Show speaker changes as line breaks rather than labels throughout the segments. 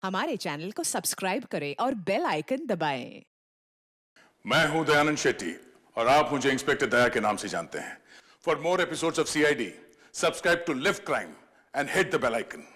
हमारे चैनल को सब्सक्राइब करें और बेल आइकन दबाएं।
मैं हूं दयानंद शेट्टी और आप मुझे इंस्पेक्टर दया के नाम से जानते हैं। For more episodes of CID, subscribe to live crime and hit the bell icon.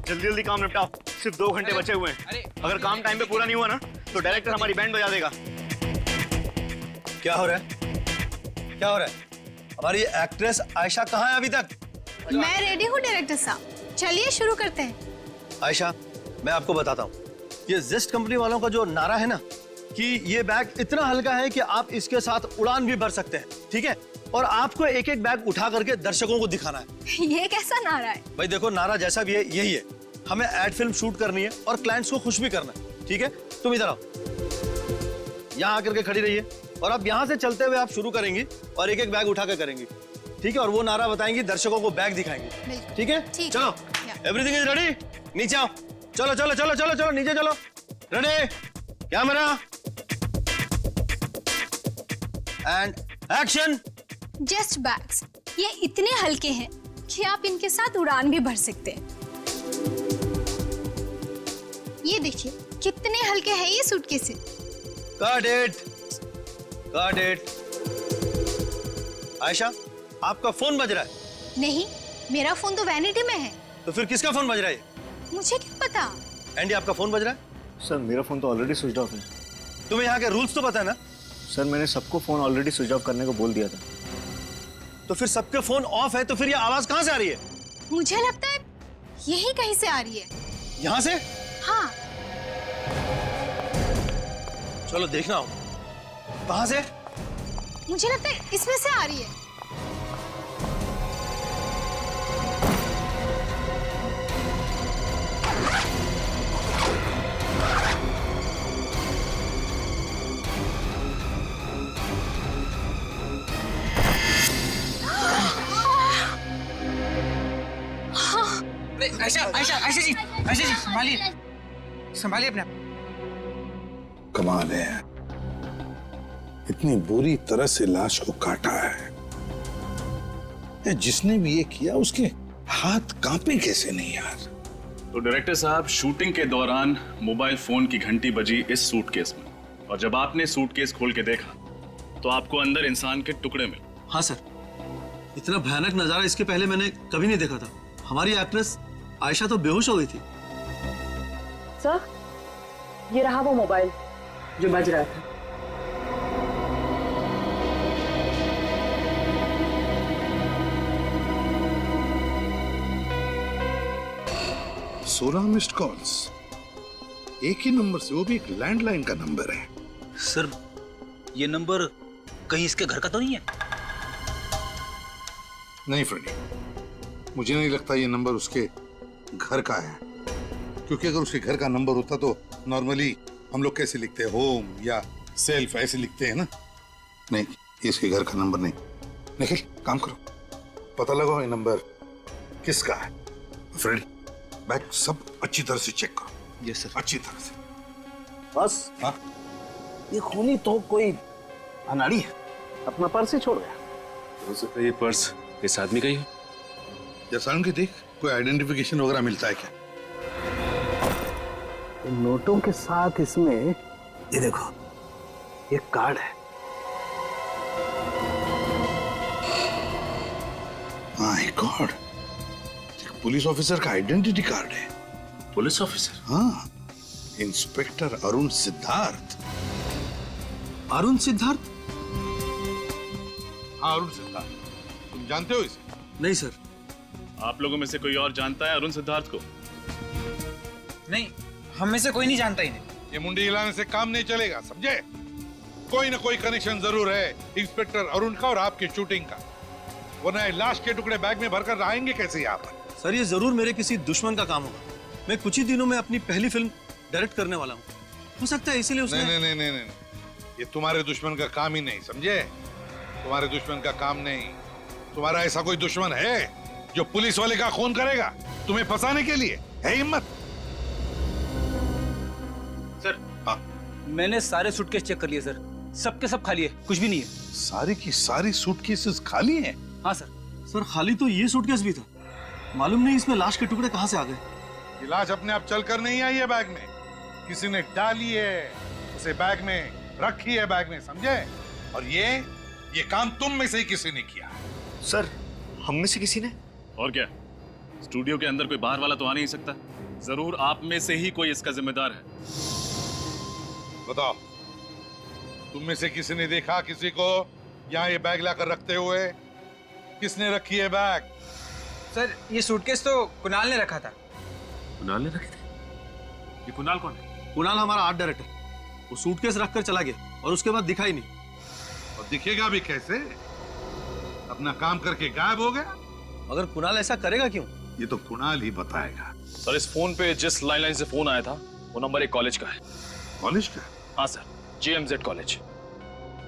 जल्दी जल्दी काम निपटाओ, सिर्फ 2 घंटे बचे हुए हैं। अगर काम टाइम पे पूरा नहीं हुआ ना तो डायरेक्टर हमारी बैंड बजा देगा।
क्या हो रहा है? क्या हो रहा है? हमारी एक्ट्रेस आयशा कहाँ है अभी तक?
मैं रेडी हूँ डायरेक्टर साहब, चलिए शुरू करते हैं।
आयशा, मैं आपको बताता हूँ, ये जिस्ट कंपनी वालों का जो नारा है ना कि ये बैग इतना हल्का है कि आप इसके साथ उड़ान भी भर सकते हैं, ठीक है? और आपको एक एक बैग उठा करके दर्शकों को दिखाना है।
ये कैसा नारा है?
भाई देखो, नारा जैसा भी है यही है। हमें एड फिल्म शूट करनी है और क्लाइंट्स को खुश भी करना है, ठीक है? तुम इधर आओ, यहाँ आकर के खड़ी रहिए और अब यहाँ से चलते हुए आप शुरू करेंगी और एक एक बैग उठा के करेंगी, ठीक है? और वो नारा बताएंगी, दर्शकों को बैग दिखाएंगी, ठीक है? चलो, एवरीथिंग इज रेडी। नीचे आओ, चलो चलो चलो चलो चलो नीचे चलो। Ready, camera and action.
Just bags, ये इतने हल्के हैं कि आप इनके साथ उड़ान भी भर सकते हैं। ये देखिए कितने हल्के हैं ये suitcase.
Got it, got it। Ayesha, आपका फोन बज रहा है?
नहीं, मेरा फोन तो वैनिटी में है।
तो फिर किसका फोन बज रहा है?
मुझे क्या पता।
एंडी, आपका फोन बज रहा है?
सर मेरा फोन तो ऑलरेडी स्विच ऑफ है।
तुम्हें यहाँ के रूल्स तो पता है ना?
सर मैंने सबको फोन ऑलरेडी स्विच ऑफ करने को बोल दिया था।
तो फिर सबके फोन ऑफ है तो फिर ये आवाज कहाँ से आ रही है?
मुझे लगता है यही कहीं से आ रही है।
यहाँ से?
हाँ।
चलो देखना हो। कहाँ से?
मुझे लगता है इसमें से आ रही है।
आयशा जी संभालिए, संभालिए अपने आप।
कमाल है, इतनी बुरी तरह से लाश को काटा है। जिसने भी ये किया उसके हाथ कांपे कैसे नहीं यार?
तो डायरेक्टर साहब, शूटिंग के दौरान मोबाइल फोन की घंटी बजी इस सूटकेस में, और जब आपने सूटकेस खोल के देखा तो आपको अंदर इंसान के टुकड़े मिले।
हाँ सर, इतना भयानक नजारा इसके पहले मैंने कभी नहीं देखा था। हमारी एक्ट्रेस आयशा तो बेहोश हो गई थी।
सर, ये रहा वो मोबाइल जो बज रहा था।
सोलह मिस्ड कॉल्स, एक ही नंबर से, वो भी एक लैंडलाइन का नंबर है।
सर ये नंबर कहीं इसके घर का तो नहीं है?
नहीं फ्रेंडी, मुझे नहीं लगता ये नंबर उसके घर का है, क्योंकि अगर उसके घर का नंबर होता तो नॉर्मली हम लोग कैसे लिखते हैं, होम या सेल्फ ऐसे लिखते हैं ना। नहीं, इसके घर का नंबर नहीं। निखिल, काम करो, पता लगाओ ये नंबर किसका है। फ्रेंड, बैग सब अच्छी तरह से चेक करो।
Yes sir.
अच्छी तरह से।
बस
हाँ,
ये खूनी तो कोई अनाड़ी है, अपना पर्स ही छोड़ गया।
हो सकता है ये पर्स इस आदमी का ही हो।
जैसा कि देख, कोई आइडेंटिफिकेशन वगैरह मिलता है क्या?
नोटों के साथ इसमें ये देखो, ये कार्ड है।
माय गॉड, पुलिस ऑफिसर का आइडेंटिटी कार्ड है।
Police officer?
हाँ, इंस्पेक्टर अरुण सिद्धार्थ।
अरुण सिद्धार्थ?
हाँ, अरुण सिद्धार्थ। तुम जानते हो इसे?
नहीं सर।
आप लोगों में से कोई और जानता है अरुण सिद्धार्थ को?
नहीं, हम में से कोई नहीं जानता इन्हें।
ये मुंडी हिलाने से काम नहीं चलेगा, समझे? कोई ना कोई कनेक्शन जरूर है इंस्पेक्टर अरुण का और आपकी शूटिंग का, वरना ये लाश के टुकड़े बैग में भरकर आएंगे कैसे यहाँ पर?
सर ये जरूर मेरे किसी दुश्मन का काम होगा। मैं कुछ ही दिनों में अपनी पहली फिल्म डायरेक्ट करने वाला हूँ, हो सकता है इसीलिए उसने...
नहीं नहीं नहीं नहीं, ये तुम्हारे दुश्मन का काम ही नहीं, समझे? तुम्हारे दुश्मन का काम नहीं। तुम्हारा ऐसा कोई दुश्मन है जो पुलिस वाले का खून करेगा तुम्हें फंसाने के लिए? है हिम्मत?
सर,
हाँ।
मैंने सारे सूटकेस चेक कर लिए सर, सबके सब खाली है, कुछ भी नहीं है।
सारी की सारी सूटकेसेस खाली हैं?
हाँ सर।
सर खाली तो ये सूटकेस भी था, मालूम नहीं इसमें लाश के टुकड़े कहाँ से आ गए।
ये लाश अपने आप चलकर नहीं आई है बैग में, किसी ने डाली है उसे बैग में, रखी है बैग में, समझे? और ये काम तुम में से ही किसी ने किया।
सर, हम में से किसी ने?
और क्या, स्टूडियो के अंदर कोई बाहर वाला तो आ नहीं सकता, जरूर आप में से ही कोई इसका जिम्मेदार है।
बताओ, तुम में से किसी ने देखा किसी को यहाँ ये बैग लाकर रखते हुए? किसने रखी है बैग?
सर ये सूटकेस तो कुणाल ने रखा था।
कुणाल ने रखे थे? ये कुणाल कौन है?
कुणाल हमारा आर्ट डायरेक्टर, वो सूटकेस रखकर चला गया और उसके बाद दिखा ही नहीं।
और दिखेगा भी कैसे? अपना काम करके गायब हो गया।
अगर कुणाल ऐसा करेगा क्यों?
ये तो कुणाल ही बताएगा।
सर, इस फोन पे जिस लाइन से फोन आया था वो नंबर एक कॉलेज का है।
कॉलेज का?
हाँ sir, JMZ college.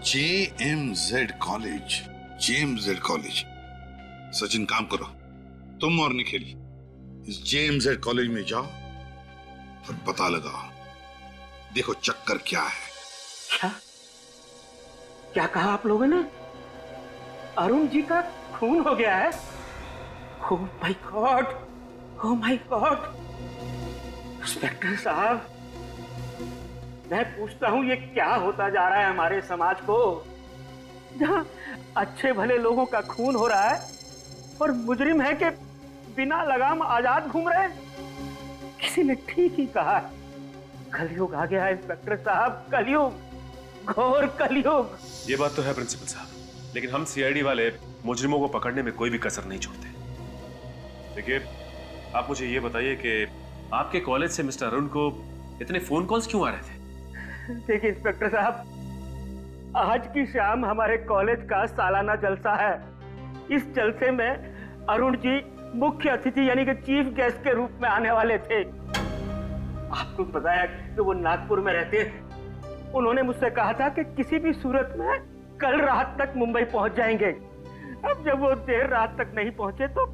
JMZ college, JMZ college. Sachin काम करो, तुम और निखिल इस JMZ कॉलेज में जाओ और पता लगाओ, देखो चक्कर क्या है।
क्या कहा आप लोगों ने? अरुण जी का खून हो गया है? Oh my God, oh my God. Inspector साहब, मैं पूछता हूँ ये क्या होता जा रहा है हमारे समाज को, जहाँ अच्छे भले लोगों का खून हो रहा है और मुजरिम है कि बिना लगाम आजाद घूम रहे हैं। किसी ने ठीक ही कहा, कलयुग आ गया है इंस्पेक्टर साहब, कलयुग, घोर कलयुग।
ये बात तो है प्रिंसिपल साहब, लेकिन हम CID वाले मुजरिमों को पकड़ने में कोई भी कसर नहीं छोड़ते। देखिए, आप मुझे ये बताइए कि आपके कॉलेज से मिस्टर अरुण को इतने फोन कॉल्स क्यों आ रहे थे?
देखिए इंस्पेक्टर साहब, आज की शाम हमारे कॉलेज का सालाना जलसा है। इस जलसे में अरुण जी मुख्य अतिथि यानी कि चीफ गेस्ट के रूप में आने वाले थे। आपको बताया कि वो नागपुर में रहते हैं। उन्होंने मुझसे कहा था कि किसी भी सूरत में कल रात तक मुंबई पहुंच जाएंगे। अब जब वो देर रात तक नहीं पहुंचे तो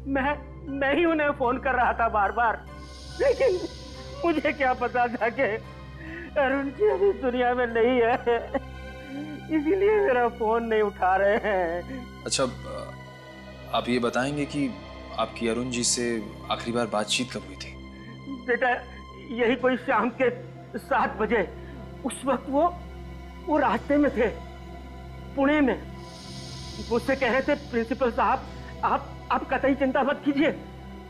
मैं ही उन्हें फोन कर रहा था बार बार, लेकिन मुझे क्या पता था कि अरुण जी अभी दुनिया में नहीं है, इसीलिए मेरा फोन नहीं उठा रहे हैं।
अच्छा, आप ये बताएंगे कि आपकी अरुण जी से आखिरी बार बातचीत कब हुई थी?
बेटा, यही कोई शाम के 7 बजे। उस वक्त वो रास्ते में थे, पुणे में। मुझसे कह रहे थे, प्रिंसिपल साहब आप कतई चिंता मत कीजिए,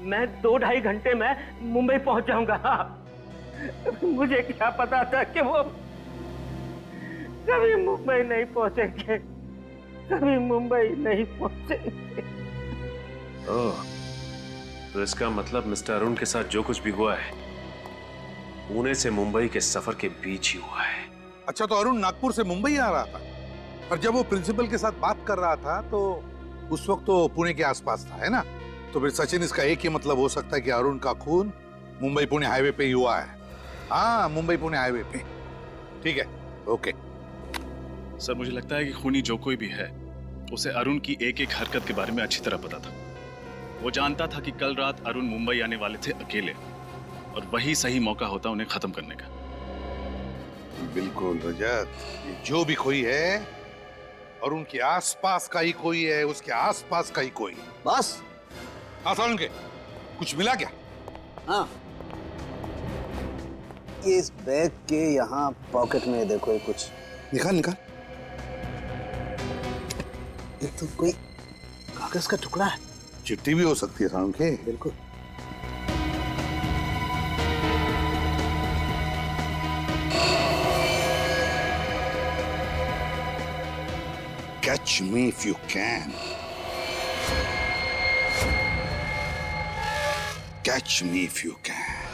मैं 2-2.5 घंटे में मुंबई पहुंच जाऊंगा। मुझे क्या पता था कि वो कभी मुंबई नहीं पहुंचेंगे, कभी मुंबई नहीं पहुंचेंगे।
ओह, तो इसका मतलब मिस्टर अरुण के साथ जो कुछ भी हुआ है पुणे से मुंबई के सफर के बीच ही हुआ है।
अच्छा, तो अरुण नागपुर से मुंबई आ रहा था और जब वो प्रिंसिपल के साथ बात कर रहा था तो उस वक्त तो पुणे के आसपास था, है ना? तो फिर सचिन, इसका एक ही मतलब हो सकता है कि अरुण का खून मुंबई पुणे हाईवे पे ही हुआ है। हाँ, मुंबई पुणे हाईवे पे। ठीक है, ओके।
सर, मुझे लगता है कि खूनी जो कोई भी है उसे अरुण की एक एक हरकत के बारे में अच्छी तरह पता था। वो जानता था कि कल रात अरुण मुंबई आने वाले थे अकेले, और वही सही मौका होता उन्हें खत्म करने का।
बिल्कुल रजत, ये जो भी कोई है और उनके आसपास का ही कोई है, उसके आसपास का ही कोई।
बस
आसान के कुछ मिला क्या?
हाँ, ये इस बैग के यहाँ पॉकेट में देखो, ये कुछ
निकाल।
ये तो कोई कागज का टुकड़ा है।
चिट्ठी भी हो सकती है साउंड के।
बिल्कुल।
Catch me if you can. Catch me if you can.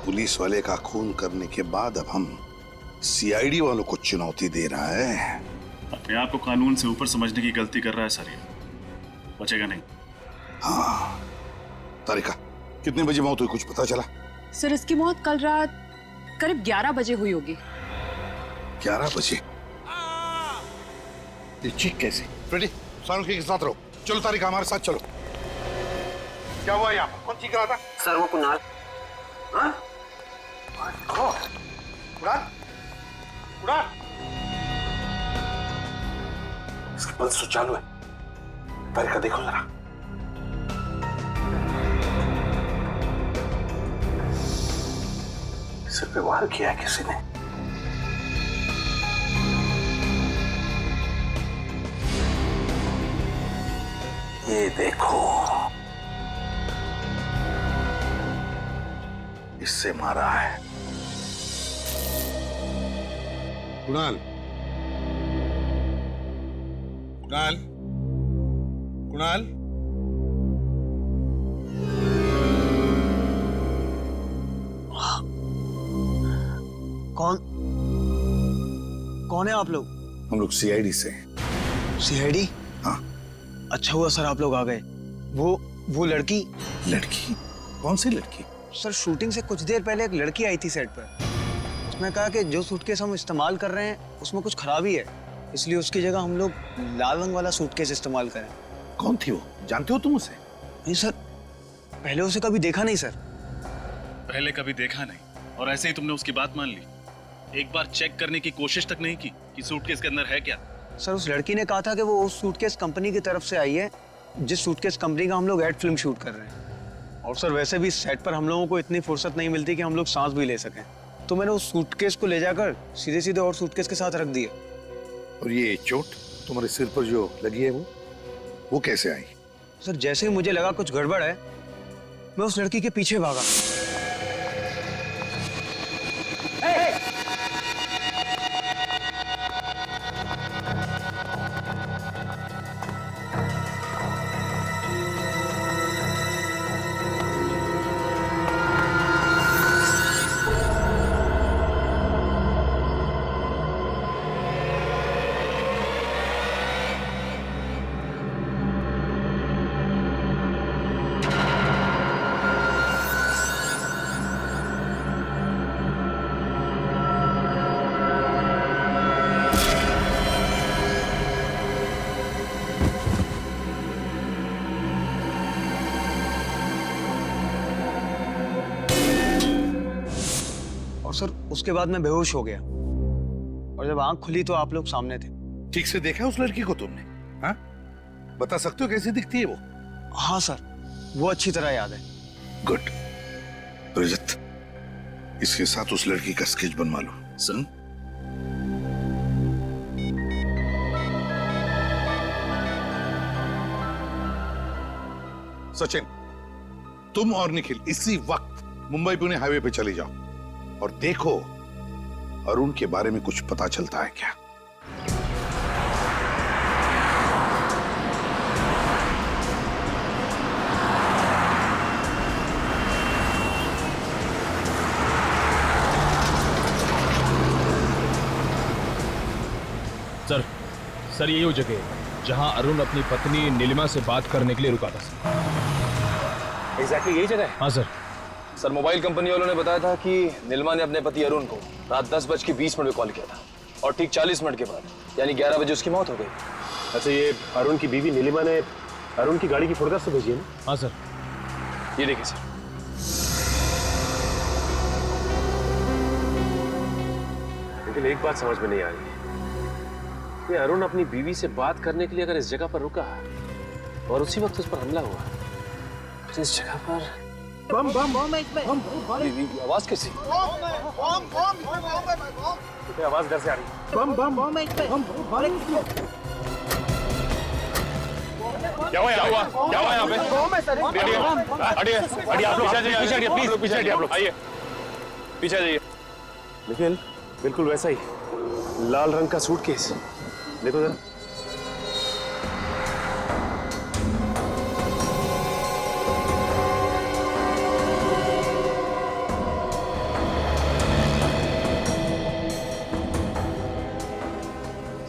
Police वाले का खून करने के बाद अब हम सीआईडी वालों को चुनौती दे रहा है।
अपने आप को कानून से ऊपर समझने की गलती कर रहा है सर, ये बचेगा नहीं।
हाँ तारिका, कितने बजे मौत हुई, कुछ पता चला?
सर इसकी मौत कल रात करीब 11 बजे हुई होगी।
11 बजे? ये चीख कैसे? फ्रेडी, सारुकी के साथ रहो। चलो तारिका, हमारे साथ चलो। क्या हुआ यहाँ पर? कौन चीख रहा था?
सर वो कुणाल।
हाँ? कुणाल? कुणाल? इसका पल्स तो चालू है। तारिका देखो जरा। सिर पे वार किया है किसी ने। ये देखो, इससे मारा है। कुणाल, कुणाल, कुणाल,
कौन है आप लोग?
हम लोग सीआईडी से।
सीआईडी?
हाँ।
अच्छा हुआ सर आप लोग आ गए। वो लड़की?
लड़की? कौन सी लड़की?
सर शूटिंग से कुछ देर पहले एक लड़की आई थी सेट पर। उसने कहा कि जो सूटकेस हम इस्तेमाल कर रहे हैं उसमें कुछ खराबी है, इसलिए उसकी जगह हम लोग लाल रंग वाला सूटकेस इस्तेमाल करें।
कौन थी वो? जानते हो तुम उसे?
नहीं सर, पहले उसे कभी देखा नहीं सर।
पहले कभी देखा नहीं और ऐसे ही तुमने उसकी बात मान ली? एक बार चेक करने की कोशिश तक नहीं की कि सूटकेस के अंदर है क्या?
सर उस लड़की ने कहा था कि वो उस सूटकेस कंपनी की तरफ से आई है जिस सूटकेस कंपनी का हम लोग एड फिल्म शूट कर रहे हैं। और सर वैसे भी सेट पर हम लोगों को इतनी फुर्सत नहीं मिलती कि हम लोग सांस भी ले सकें, तो मैंने उस सूटकेस को ले जाकर सीधे सीधे और सूटकेस के साथ रख दिया।
और ये चोट तुम्हारे सिर पर जो लगी है वो कैसे आई?
सर जैसे ही मुझे लगा कुछ गड़बड़ है, मैं उस लड़की के पीछे भागा। सर उसके बाद मैं बेहोश हो गया और जब आंख खुली तो आप लोग सामने थे।
ठीक से देखा उस लड़की को तुमने? हाँ? बता सकते हो कैसी दिखती है वो?
हाँ सर, वो अच्छी तरह याद है।
गुड। रजत, इसके साथ उस लड़की का स्केच बनवा लो। सुन, सचिन, तुम और निखिल इसी वक्त मुंबई पुणे हाईवे पे चले जाओ और देखो अरुण के बारे में कुछ पता चलता है क्या।
सर यही वो जगह है जहां अरुण अपनी पत्नी नीलिमा से बात करने के लिए रुका था।
एग्जैक्टली यही जगह है?
हाँ सर।
सर मोबाइल कंपनी वालों ने बताया था कि नीलिमा ने अपने पति अरुण को रात 10:20 पे कॉल किया था और ठीक 40 मिनट के बाद यानी 11 बजे उसकी मौत हो गई।
अच्छा, ये अरुण की बीवी नीलिमा ने अरुण की गाड़ी की फोटोग्राफ तो भेजी है ना?
हाँ सर।
ये देखिए सर।
लेकिन एक बात समझ में नहीं आ रही, ये अरुण अपनी बीवी से बात करने के लिए अगर इस जगह पर रुका और उसी वक्त उस पर हमला हुआ तो इस जगह पर
बम बम बम बम
आवाज कैसी?
आवाज घर से आ रही है।
बम बम बम
क्या हुआ यहाँ पे? हटिए आप लोग, पीछे हटिए प्लीज, पीछे हटिए आप लोग, आइए पीछे जाइए। निखिल, बिल्कुल वैसा ही लाल रंग का सूटकेस, देखो जरा।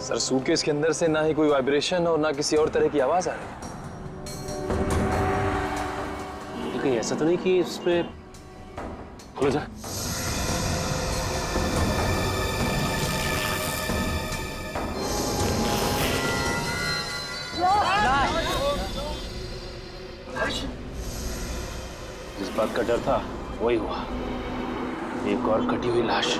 सर सूटकेस के अंदर से ना ही कोई वाइब्रेशन और ना किसी और तरह की आवाज आ रही।
तो कहीं ऐसा तो नहीं कि इसमें खोलो जा। जिस बात का डर था वही हुआ, एक और कटी हुई लाश।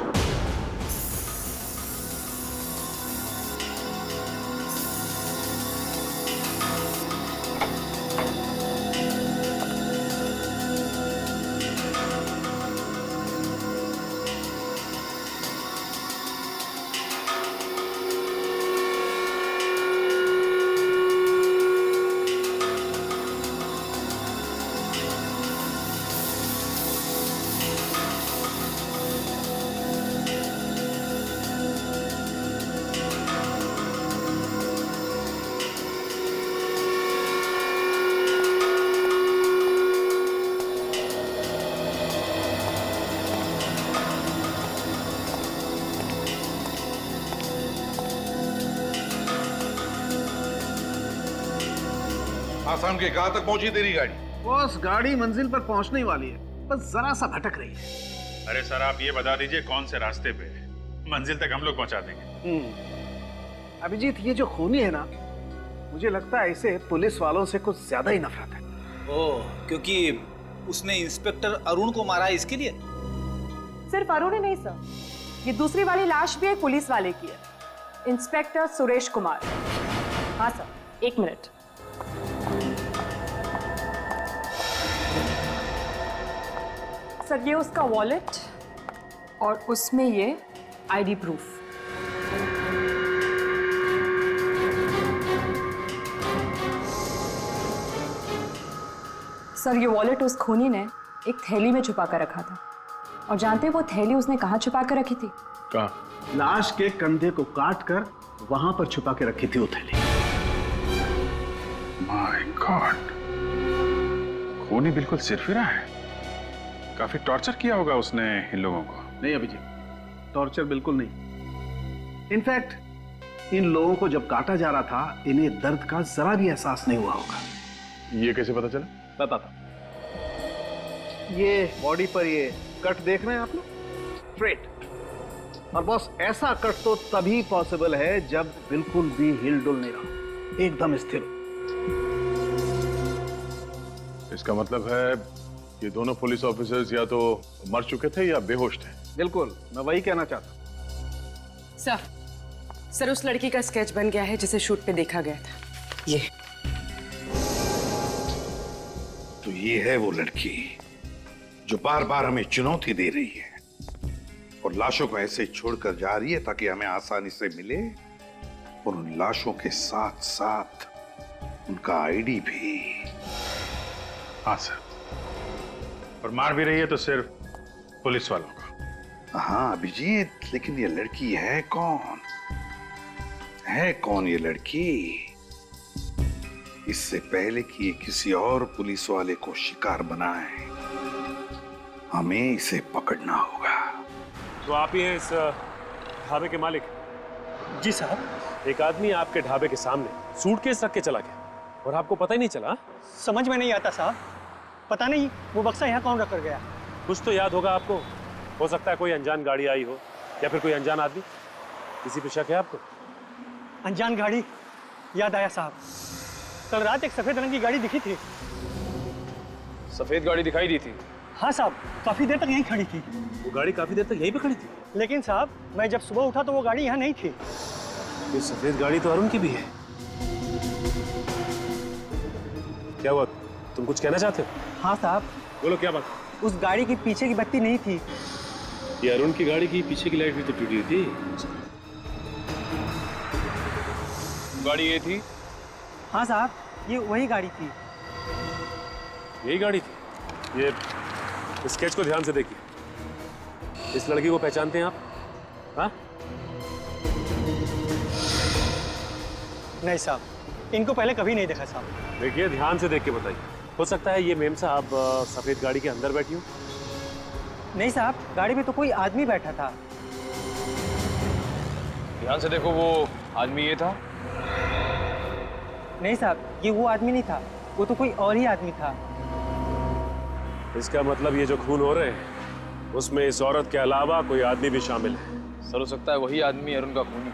आसाम के कहां तक पहुंची तेरी गाड़ी?
बॉस गाड़ी मंजिल पर पहुंचने वाली है, बस जरा सा भटक रही है।
अरे सर आप ये बता दीजिए कौन से रास्ते पे है? मंजिल तक हम लोग पहुंचा देंगे।
अभिजीत, ये जो खूनी है ना, मुझे लगता है इसे पुलिस वालों से कुछ ज्यादा ही नफरत है।
ओह, क्योंकि उसने इंस्पेक्टर अरुण को मारा है इसके लिए?
सिर्फ अरुण ही नहीं सर, ये दूसरी वाली लाश भी एक पुलिस वाले की है, इंस्पेक्टर सुरेश कुमार। हाँ सर, 1 मिनट। सर ये उसका वॉलेट और उसमें ये आईडी प्रूफ। सर ये वॉलेट उस खूनी ने एक थैली में छुपा कर रखा था, और जानते हैं वो थैली उसने कहाँ छुपा कर रखी थी?
कहाँ?
लाश के कंधे को काट कर वहां पर छुपा के रखी थी वो थैली।
माय गॉड, खूनी बिल्कुल सिरफिरा है। काफी टॉर्चर किया होगा उसने इन लोगों को।
नहीं अभिजीत, टॉर्चर बिल्कुल नहीं। इनफैक्ट इन लोगों को जब काटा जा रहा था, इन्हें दर्द का जरा भी एहसास नहीं हुआ होगा।
ये कैसे पता चला?
बताता। ये बॉडी पर ये कट देख रहे हैं आप लोग, स्ट्रेट। और बॉस ऐसा कट तो तभी पॉसिबल है जब बिल्कुल भी हिल डुल नहीं रहा, एकदम स्थिर।
इसका मतलब है ये दोनों पुलिस ऑफिसर्स या तो मर चुके थे या बेहोश थे।
बिल्कुल, मैं वही कहना चाहता।
सर उस लड़की का स्केच बन गया है जिसे शूट पे देखा गया था। ये
तो ये है वो लड़की जो बार बार हमें चुनौती दे रही है और लाशों को ऐसे छोड़कर जा रही है ताकि हमें आसानी से मिले, और उन लाशों के साथ साथ उनका आईडी भी।
हाँ सर, और मार भी रही है तो सिर्फ पुलिस वालों का।
हाँ अभिजीत, लेकिन ये लड़की है कौन? है कौन ये लड़की? इससे पहले कि ये किसी और पुलिस वाले को शिकार बनाए, हमें इसे पकड़ना होगा।
तो आप ही हैं इस ढाबे के मालिक?
जी साहब।
एक आदमी आपके ढाबे के सामने सूटकेस रख के चला गया और आपको पता ही नहीं चला?
समझ में नहीं आता साहब, पता नहीं वो बक्सा यहाँ कौन रख कर गया।
कुछ तो याद होगा आपको, हो सकता है कोई अनजान गाड़ी आई हो या फिर कोई अनजान आदमी। किसी पे शक है आपको?
अनजान गाड़ी याद आया साहब, कल रात एक सफेद रंग की गाड़ी दिखी थी।
सफेद गाड़ी दिखाई दी थी?
हाँ साहब, काफी देर तक यहीं खड़ी थी।
वो गाड़ी काफी देर तक यहीं पे खड़ी थी?
लेकिन साहब मैं जब सुबह उठा तो वो गाड़ी यहाँ नहीं थी।
ये सफेद गाड़ी तो अरुण की भी है। क्या हुआ, तुम कुछ कहना चाहते हो?
हाँ साहब।
बोलो क्या बात?
उस गाड़ी की पीछे की बत्ती नहीं थी।
ये अरुण की गाड़ी की पीछे की लाइट भी तो टूटी थी।
गाड़ी ये थी?
हाँ साहब, ये वही गाड़ी थी।
यही गाड़ी थी? ये स्केच को ध्यान से देखिए। इस लड़की को पहचानते हैं आप? हाँ?
नहीं साहब, इनको पहले कभी नहीं देखा साहब।
देखिए ध्यान से देख के बताइए, हो सकता है ये मेम साहब सफेद गाड़ी के अंदर बैठी हो।
नहीं साहब, गाड़ी में तो कोई आदमी बैठा था।
ध्यान से देखो, वो आदमी ये था?
नहीं साहब, ये वो आदमी नहीं था, वो तो कोई और ही आदमी था।
इसका मतलब ये जो खून हो रहे हैं उसमें इस औरत के अलावा कोई आदमी भी शामिल है।
सर, हो सकता है वही आदमी अरुण का खूनी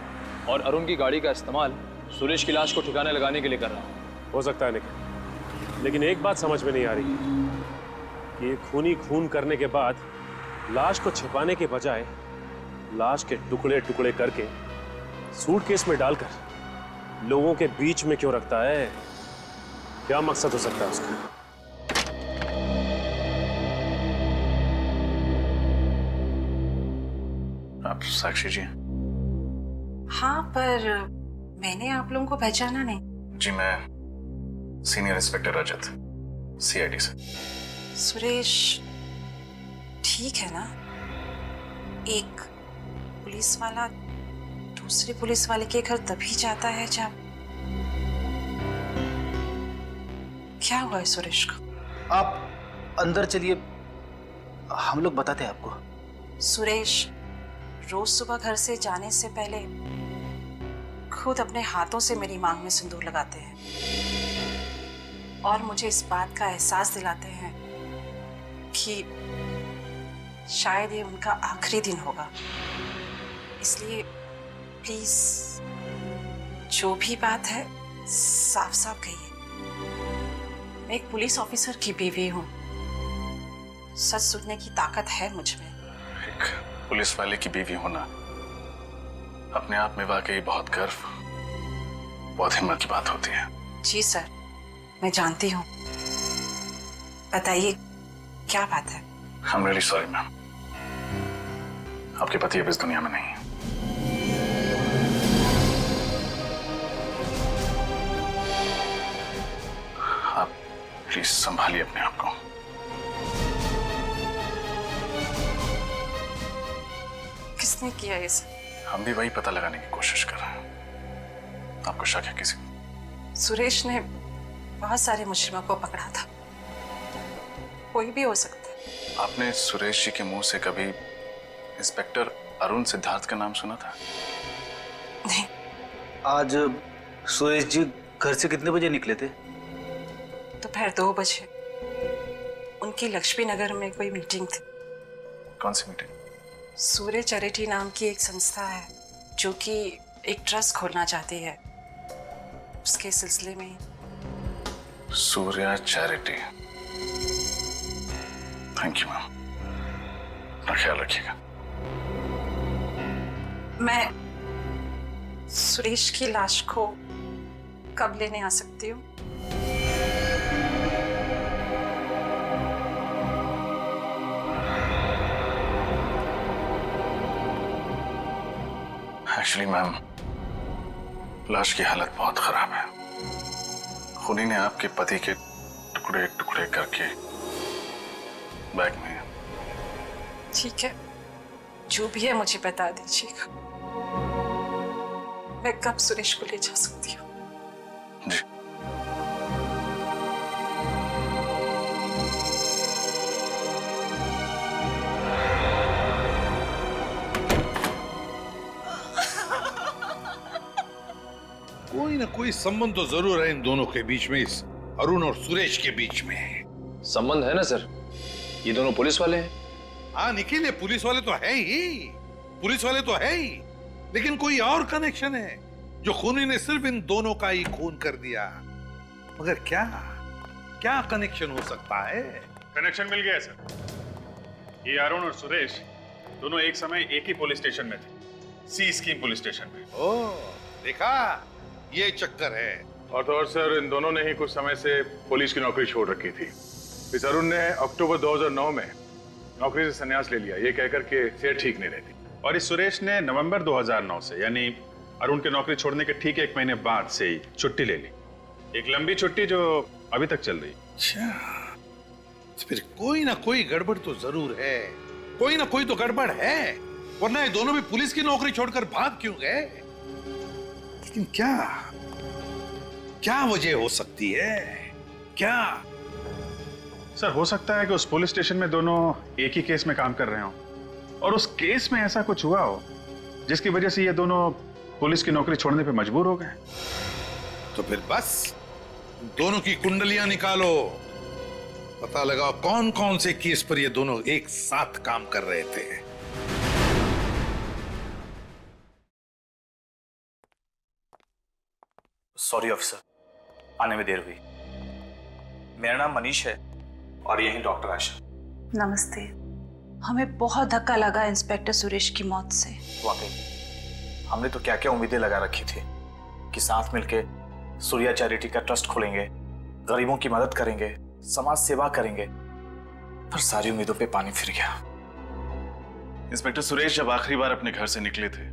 और अरुण की गाड़ी का इस्तेमाल सुरेश की लाश को ठिकाने लगाने के लिए कर रहा है।
हो सकता है निखिल, लेकिन एक बात समझ में नहीं आ रही कि ये खूनी खून करने के बाद लाश को छिपाने के बजाय लाश के टुकड़े टुकड़े करके सूटकेस में डालकर लोगों के बीच में क्यों रखता है? क्या मकसद हो सकता है उसका?
आप साक्षी जी?
हाँ, पर मैंने आप लोगों को पहचाना नहीं।
जी, मैं सीनियर इंस्पेक्टर रजत, सीआईडी से।
सुरेश ठीक है ना? एक पुलिस वाला दूसरे पुलिस वाले के घर तभी जाता है जब... क्या हुआ है सुरेश को?
आप अंदर चलिए, हम लोग बताते हैं आपको।
सुरेश रोज सुबह घर से जाने से पहले खुद अपने हाथों से मेरी मांग में सिंदूर लगाते हैं और मुझे इस बात का एहसास दिलाते हैं कि शायद ये उनका आखिरी दिन होगा। इसलिए प्लीज जो भी बात है साफ साफ कहिए। मैं एक पुलिस ऑफिसर की बीवी हूँ, सच सुनने की ताकत है मुझ में।
एक पुलिस वाले की बीवी होना अपने आप में वाकई बहुत गर्व, बहुत हिम्मत की बात होती है।
जी सर, मैं जानती हूँ। बताइए क्या बात है?
I'm really sorry मैम, आपके पति अब इस दुनिया में नहीं है। आप प्लीज संभालिए अपने आप को।
किसने किया ये सब?
हम भी वही पता लगाने की कोशिश कर रहे हैं। आपको शक है किसी?
सुरेश ने बहुत सारे मुजरिमों को पकड़ा था, कोई भी हो सकता है।
आपने सुरेश जी के मुंह से कभी इंस्पेक्टर अरुण सिद्धार्थ का नाम सुना था?
नहीं।
आज सुरेश जी घर से कितने बजे निकले थे?
दोपहर 2 बजे। उनकी लक्ष्मी नगर में कोई मीटिंग थी।
कौन सी मीटिंग?
सूर्य चैरिटी नाम की एक संस्था है जो कि एक ट्रस्ट खोलना चाहती है, उसके सिलसिले में।
Surya charity. Thank you ma'am, अपना ख्याल रखिएगा।
मैं सुरेश की लाश को कब लेने आ सकती हूँ?
एक्चुअली मैम, लाश की हालत बहुत खराब है। खूनी ने आपके पति के टुकड़े टुकड़े करके बैग में।
ठीक है, जो भी है मुझे बता दीजिएगा। मैं कब सुरेश को ले जा सकती हूँ?
जी।
कोई ना कोई संबंध तो जरूर है इन दोनों के बीच में, इस अरुण और सुरेश के बीच में।
संबंध है ना सर, ये दोनों पुलिस वाले हैं।
हाँ निखिल, ये पुलिस वाले तो है ही, पुलिस वाले तो है ही, लेकिन कोई और कनेक्शन है जो खूनी ने सिर्फ इन दोनों का ही खून कर दिया। मगर क्या क्या कनेक्शन हो सकता है?
कनेक्शन मिल गया सर। ये अरुण और सुरेश दोनों एक समय एक ही पुलिस स्टेशन में थे, सी स्कीम पुलिस स्टेशन में।
ओह, देखा, ये चक्कर है।
और तो और सर, इन दोनों ने ही कुछ समय से पुलिस की नौकरी छोड़ रखी थी। इस अरुण ने अक्टूबर 2009 में नौकरी से संन्यास ले लिया, ये कहकर के सेहत ठीक नहीं रहती।
और इस सुरेश ने नवंबर 2009 से, यानी अरुण के नौकरी छोड़ने के ठीक 1 महीने बाद से ही छुट्टी ले ली। एक लंबी छुट्टी जो अभी तक चल रही।
अच्छा, फिर कोई ना कोई गड़बड़ तो जरूर है, कोई ना कोई तो गड़बड़ है, वरना ये दोनों भी पुलिस की नौकरी छोड़कर भाग क्यों गए? लेकिन क्या क्या वजह हो सकती है? क्या?
सर, हो सकता है कि उस पुलिस स्टेशन में दोनों एक ही केस में काम कर रहे हो और उस केस में ऐसा कुछ हुआ हो जिसकी वजह से ये दोनों पुलिस की नौकरी छोड़ने पे मजबूर हो गए।
तो फिर बस दोनों की कुंडलियां निकालो, पता लगाओ कौन कौन से केस पर ये दोनों एक साथ काम कर रहे थे।
सॉरी ऑफिसर, आने में देर हुई। मेरा नाम मनीष है और यही डॉक्टर आशा।
नमस्ते। हमें बहुत धक्का लगा इंस्पेक्टर सुरेश की मौत से।
वाकई हमने तो क्या क्या उम्मीदें लगा रखी थी कि साथ मिलके सूर्या चैरिटी का ट्रस्ट खोलेंगे, गरीबों की मदद करेंगे, समाज सेवा करेंगे, पर सारी उम्मीदों पे पानी फिर गया।
इंस्पेक्टर सुरेश जब आखिरी बार अपने घर से निकले थे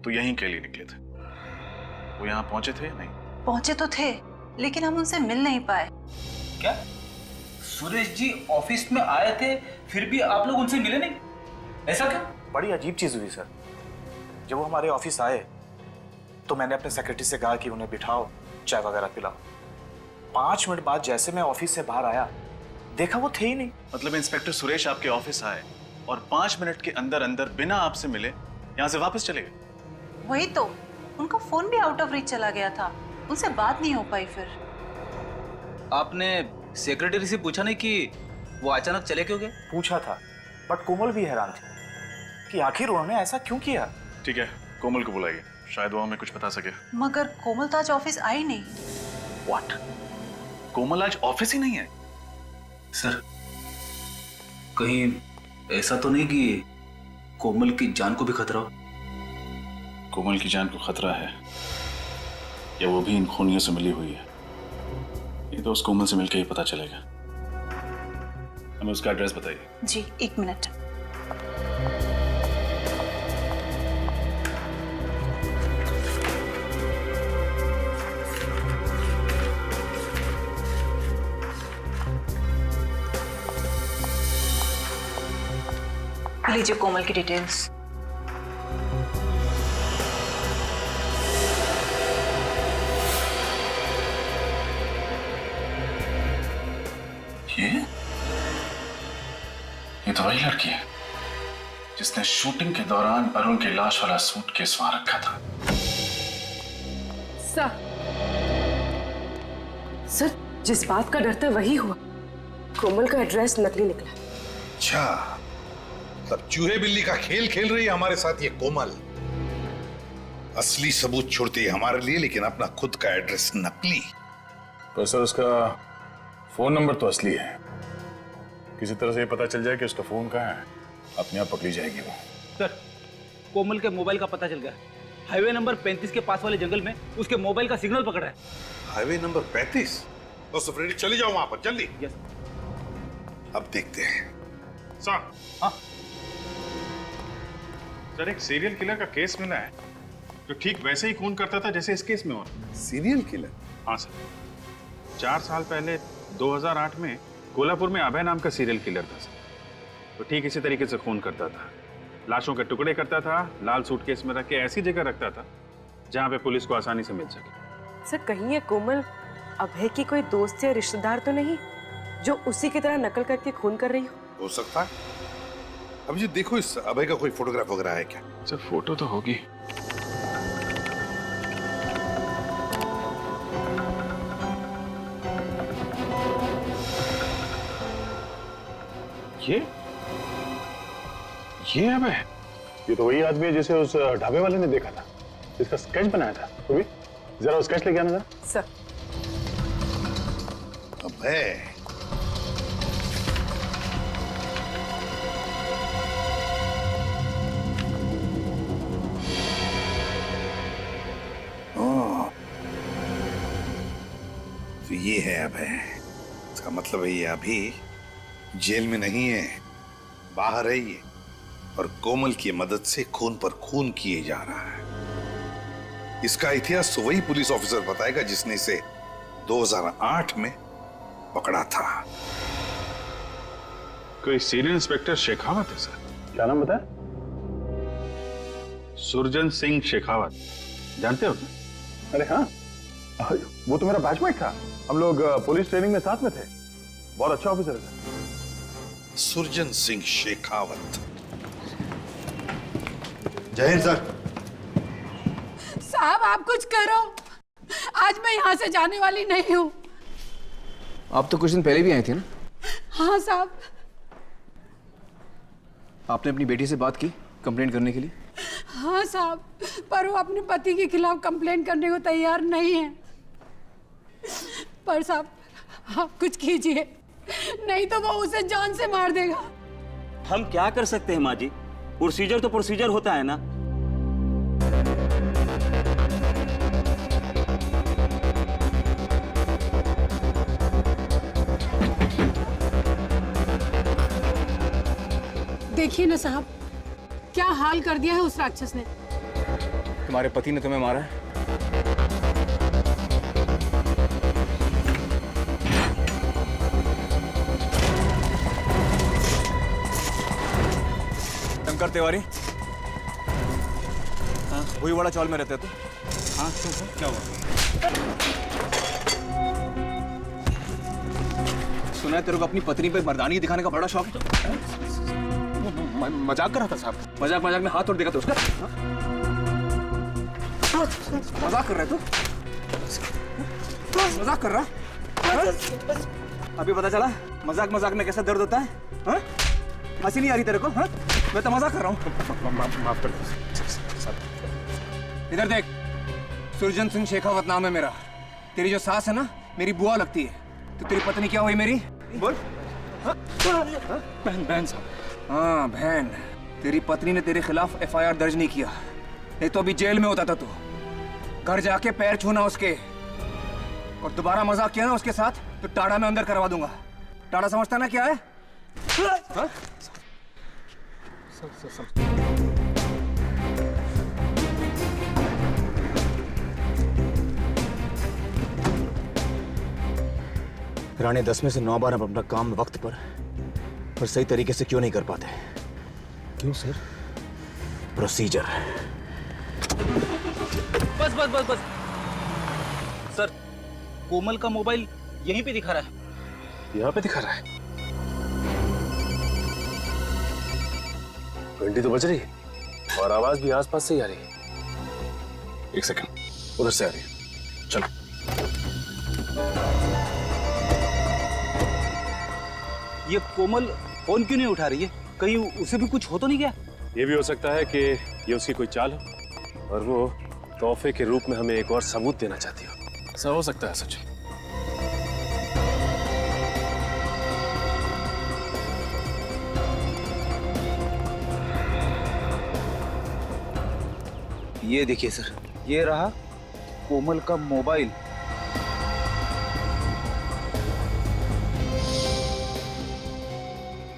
तो यहीं के लिए निकले थे। वो यहाँ पहुंचे थे या नहीं?
पहुंचे तो थे, लेकिन हम उनसे मिल नहीं पाए।
क्या सुरेश जी ऑफिस में आए थे, फिर भी आप लोग उनसे मिले नहीं? ऐसा क्या? बड़ी अजीब चीज हुई सर। जब वो हमारे ऑफिस आए तो मैंने अपने सेक्रेटरी से कहा कि उन्हें बिठाओ, चाय वगैरह पिलाओ। 5 मिनट बाद जैसे मैं ऑफिस से बाहर आया, देखा वो थे ही नहीं।
मतलब इंस्पेक्टर सुरेश आपके ऑफिस आए और 5 मिनट के अंदर अंदर बिना आपसे मिले यहाँ से वापस चले गए?
वही तो, उनका फोन भी आउट ऑफ रीच चला गया था, उनसे बात नहीं हो पाई। फिर
आपने सेक्रेटरी से पूछा नहीं कि वो अचानक चले क्यों गए? पूछा था, बट कोमल भी हैरान थी कि आखिर उन्होंने ऐसा क्यों किया।
ठीक है, कोमल को बुलाइए, शायद वो हमें कुछ बता सके।
मगर कोमल तो आज ऑफिस आई नहीं।
व्हाट? कोमल आज ऑफिस ही नहीं है?
सर, कहीं ऐसा तो नहीं कि कोमल की जान को भी खतरा हो?
कोमल की जान को खतरा है या वो भी इन खूनियों से मिली हुई है, ये तो उस कोमल से मिलकर ही पता चलेगा। हमें उसका एड्रेस बताइए।
जी, 1 मिनट। लीजिए कोमल की डिटेल्स।
ये तो वही लड़की है जिसने शूटिंग के दौरान अरुण की लाश वाला सूटकेस वहां रखा था।
सर, जिस बात का डर था वही हुआ। कोमल का एड्रेस नकली निकला।
अच्छा, तब चूहे बिल्ली का खेल खेल रही है हमारे साथ ये कोमल। असली सबूत छोड़ती है हमारे लिए, लेकिन अपना खुद का एड्रेस नकली।
पर सर, उसका फोन नंबर तो असली है। किसी तरह से ये पता चल जाए कि उसका फोन कहाँ है, अपने आप पकड़ी जाएगी वो।
सर, कोमल के मोबाइल का पता चल गया। हाईवे नंबर 35 के पास वाले जंगल में उसके मोबाइल का सिग्नल पकड़ा है।
Highway number 35? तो सफरेडी चली जाओ वहां पर जल्दी।
यस।
अब देखते हैं।
सर, हाँ सर, एक सीरियल किलर का केस मिला है जो ठीक वैसे ही खून करता था जैसे इस केस में हुआ।
Serial killer?
हाँ सर, 4 साल पहले 2008 में कोल्हापुर में अभय नाम का सीरियल किलर था सर। तो ठीक इसी तरीके से खून करता था, लाशों के टुकड़े करता था, लाल सूटकेस में रख के ऐसी जगह रखता था जहां पे पुलिस को आसानी से मिल सके।
सर, कहीं ये कोमल अभय की कोई दोस्त या रिश्तेदार तो नहीं जो उसी की तरह नकल करके खून कर रही
हो सकता है। अब जी देखो, इस अभय का कोई फोटोग्राफ वगैरह है क्या?
सर, फोटो तो होगी। ये अबे, ये तो वही आदमी है जिसे उस ढाबे वाले ने देखा था, जिसका स्केच बनाया था। तो भी जरा स्केच लेके आना जरा।
सर।
अबे, तो ये है अभय। इसका मतलब है ये अभी जेल में नहीं है, बाहर है ये, और कोमल की मदद से खून पर खून किए जा रहा है। इसका इतिहास तो वही पुलिस ऑफिसर बताएगा जिसने इसे 2008 में पकड़ा था।
कोई सीनियर इंस्पेक्टर शेखावत है सर। क्या नाम बताया? सुरजन सिंह शेखावत, जानते हो क्या? अरे हाँ, वो तो मेरा बैचमेट था, हम लोग पुलिस ट्रेनिंग में साथ में थे। बहुत अच्छा ऑफिसर है।
सुरजन सिंह शेखावत।
जय हिंद सर।
साहब आप कुछ करो, आज मैं यहाँ से जाने वाली नहीं हूँ।
आप तो कुछ दिन पहले भी आई थी ना?
हाँ साहब।
आपने अपनी बेटी से बात की कंप्लेंट करने के लिए?
हाँ साहब, पर वो अपने पति के खिलाफ कंप्लेन करने को तैयार नहीं है। पर साहब आप कुछ कीजिए, नहीं तो वो उसे जान से मार देगा।
हम क्या कर सकते हैं माँ जी? प्रोसीजर तो प्रोसीजर होता है ना।
देखिए ना साहब, क्या हाल कर दिया है उस राक्षस ने।
तुम्हारे पति ने तुम्हें मारा है? शंकर तिवारी, हाँ वही वाला चौल में रहते तो? हाँ क्या हुआ? सुना है तेरे को अपनी पत्नी पे मर्दानी दिखाने का बड़ा शौक है? मजाक कर रहा था साहब। मजाक में हाथ तोड़ देगा तो उसका? मजाक कर रहा है तू? मजाक कर रहा? अभी पता चला मजाक में कैसा दर्द होता है? हाँ? हंसी नहीं आ रही तेरे को? हाँ? मैं तो मजाक कर रहा हूँ। माफ कर दो। इधर देख, सुरजन सिंह शेखावत नाम है मेरा। तेरी जो सास है ना, मेरी बुआ लगती है। तो तेरी पत्नी क्या हुई मेरी? बोल। बहन साहब। हाँ बहन, तेरी पत्नी ने तेरे खिलाफ FIR दर्ज नहीं किया, नहीं तो अभी जेल में होता था तू। घर जाके पैर छूना उसके, और दोबारा मजाक किया ना उसके साथ तो टाड़ा में अंदर करवा दूंगा। टाड़ा समझता ना क्या है? हाँ? रानी 10 में से 9 बार हम अपना काम वक्त पर और सही तरीके से क्यों नहीं कर पाते? क्यों सर? प्रोसीजर।
बस सर, कोमल का मोबाइल यहीं पे दिखा रहा है।
यहाँ पे दिखा रहा है? घंटी तो बज रही है और आवाज भी आसपास से ही आ रही है। एक सेकंड, उधर से आ रही है। चलो।
ये कोमल फोन क्यों नहीं उठा रही है? कहीं उसे भी कुछ हो तो नहीं गया?
ये भी हो सकता है कि ये उसकी कोई चाल हो और वो तोहफे के रूप में हमें एक और सबूत देना चाहती हो।
ऐसा हो सकता है सच।
ये देखिए सर, ये रहा कोमल का मोबाइल।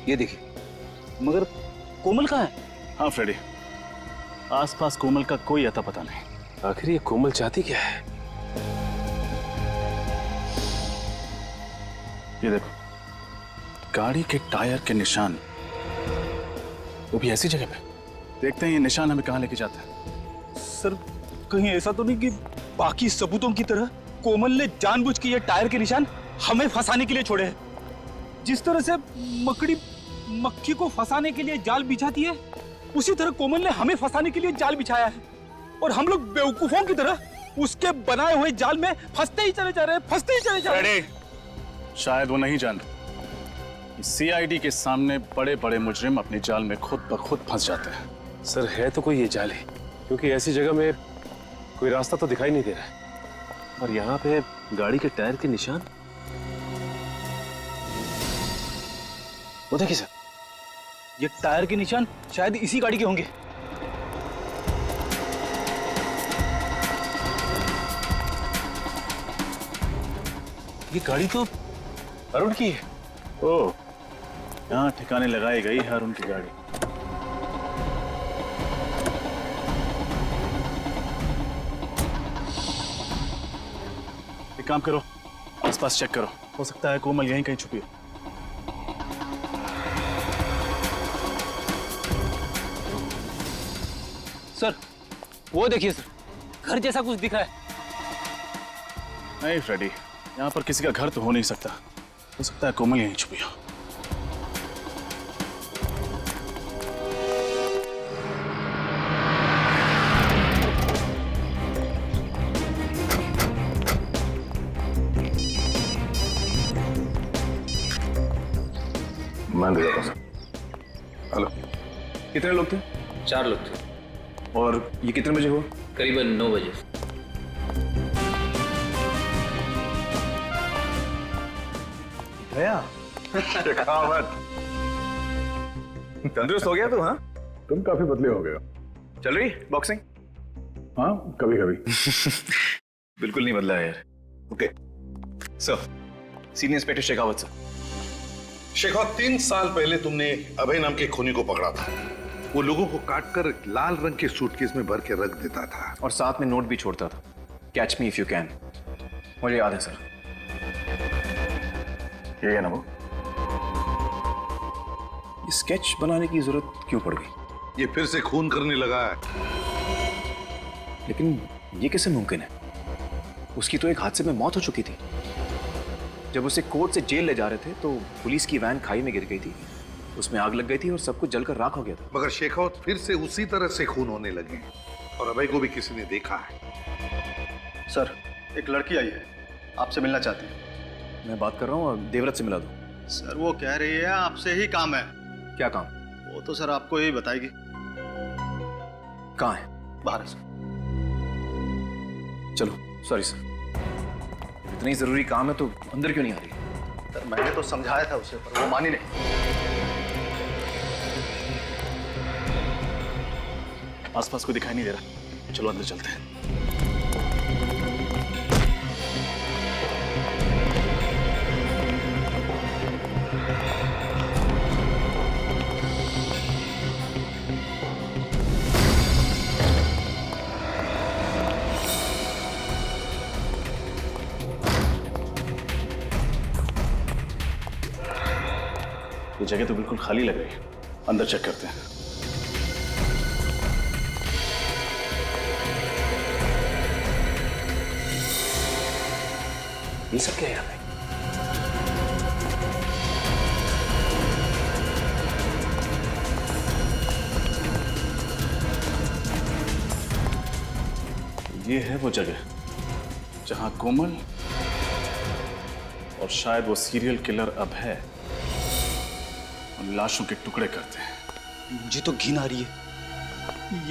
ये देखिए, मगर कोमल कहाँ है?
हाँ फ्रेडी, आसपास कोमल का कोई अता पता नहीं।
आखिर ये कोमल चाहती क्या है?
ये देखो, गाड़ी के टायर के निशान, वो भी ऐसी जगह पे। देखते हैं ये निशान हमें कहाँ लेके जाता है।
सर, कहीं ऐसा तो नहीं कि बाकी सबूतों की तरह कोमल ने जानबूझ के ये टायर के निशान हमें फंसाने के लिए छोड़े हैं? जिस तरह से मकड़ी मक्खी को फंसाने के लिए जाल बिछाती है, उसी तरह कोमल ने हमें फंसाने के लिए जाल बिछाया है, और हम लोग बेवकूफों की तरह उसके बनाए हुए जाल में फंसते ही चले जा रहे हैं, फंसते ही चले जा रहे हैं।
शायद वो नहीं जान रहे, CID के सामने बड़े बड़े मुजरिम अपने जाल में खुद ब खुद फंस जाते हैं।
सर, है तो कोई ये जाल है, क्योंकि ऐसी जगह में कोई रास्ता तो दिखाई नहीं दे रहा है, और यहाँ पे गाड़ी के टायर के निशान। वो देखिए सर,
ये टायर के निशान शायद इसी गाड़ी के होंगे।
ये गाड़ी तो अरुण की है।
ओह, यहाँ ठिकाने लगाई गई है अरुण की गाड़ी। एक काम करो, आसपास चेक करो, हो सकता है कोमल यहीं कहीं छुपी हो।
सर, वो देखिए सर, घर जैसा कुछ दिख रहा है।
नहीं फ्रेडी, यहाँ पर किसी का घर तो हो नहीं सकता, हो सकता है कोमल यहीं छुपी हो।
हेलो।
कितने लोग थे?
4 लोग थे।
और ये कितने बजे हुआ?
करीबन 9 बजे।
गया शेखावत, तंदुरुस्त हो गया तू? हाँ,
तुम काफी बदले हो गए हो।
चल रही बॉक्सिंग?
हाँ, कभी कभी।
बिल्कुल नहीं बदला है यार। Okay sir, senior inspector Shekhawat sir.
Shekhawat, 3 साल पहले तुमने अभय नाम के खूनी को पकड़ा था। वो लोगों को काटकर लाल रंग के सूटकेस में भर के रख देता था
और साथ में नोट भी छोड़ता था, catch me if you can. मुझे याद है सर। ये है ना वो? ये स्केच बनाने की जरूरत क्यों पड़ गई?
ये फिर से खून करने लगा है।
लेकिन ये कैसे मुमकिन है? उसकी तो एक हादसे में मौत हो चुकी थी। जब उसे कोर्ट से जेल ले जा रहे थे तो पुलिस की वैन खाई में गिर गई थी, उसमें आग लग गई थी और सब कुछ जलकर राख हो गया था।
मगर शेखावत, फिर से उसी तरह से खून होने लगे और अभय को भी किसी ने देखा है।
सर, एक लड़की आई है, आपसे मिलना चाहती है।
मैं बात कर रहा हूँ, देवव्रत से मिला दो।
सर, वो कह रही है आपसे ही काम है।
क्या काम?
वो तो सर आपको ही बताएगी।
कहाँ है?
बाहर है सर।
चलो, सॉरी सर, इतनी जरूरी काम है तो अंदर क्यों नहीं आ रही?
सर, मैंने तो समझाया था उसे, पर वो मानी नहीं।
आसपास को दिखाई नहीं दे रहा, चलो अंदर चलते हैं। ये जगह तो बिल्कुल खाली लग रही है, अंदर चेक करते हैं।
ये सब क्या है यहाँ पे?
ये है वो जगह जहां कोमल और शायद वो सीरियल किलर अभय उन लाशों के टुकड़े करते हैं।
मुझे तो घिन आ रही है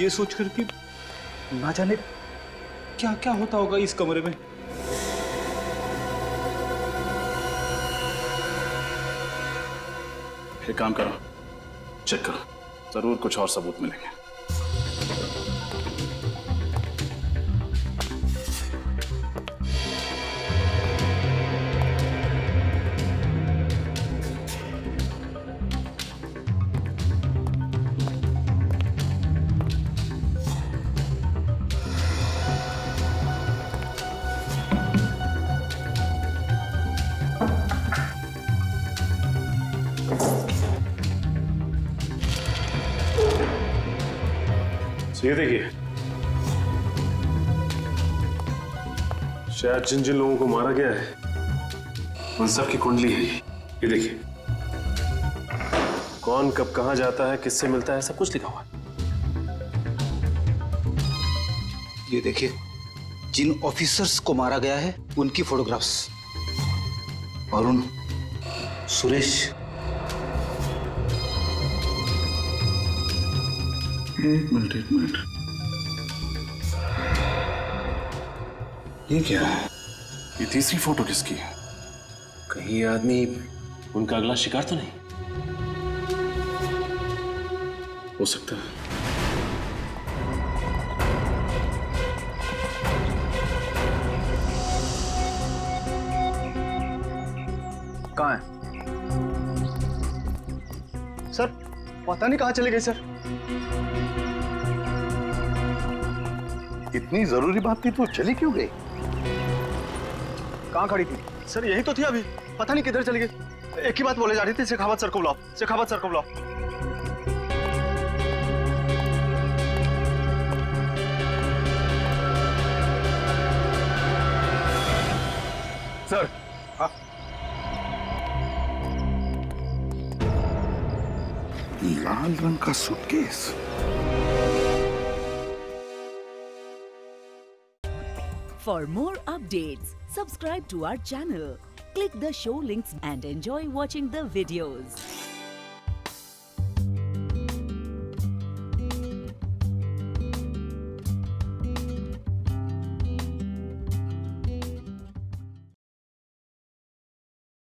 ये सोचकर कि ना जाने क्या क्या होता होगा इस कमरे में।
एक काम करो, चेक करो, जरूर कुछ और सबूत मिलेंगे।
ये देखिए, शायद जिन जिन लोगों को मारा गया है उन सब की कुंडली है ये देखिए। कौन कब कहां जाता है, किससे मिलता है, सब कुछ लिखा हुआ है।
ये देखिए, जिन ऑफिसर्स को मारा गया है उनकी फोटोग्राफ्स। अरुण, सुरेश।
एक मिनट, ये क्या है?
ये तीसरी फोटो किसकी है?
कहीं ये आदमी उनका अगला शिकार तो नहीं
हो सकता है।
कहाँ है सर? पता नहीं कहाँ चले गए सर।
इतनी जरूरी बात थी तो चली क्यों गई?
कहाँ खड़ी थी सर? यही तो थी अभी, पता नहीं किधर चली गई। एक ही बात बोले जा रही थी, शेखावत सर को बुलाओ, शेखावत सर को बुलाओ।
सर, लाल रंग का suitcase.
For more updates, subscribe to our channel, click the show links and enjoy watching the videos.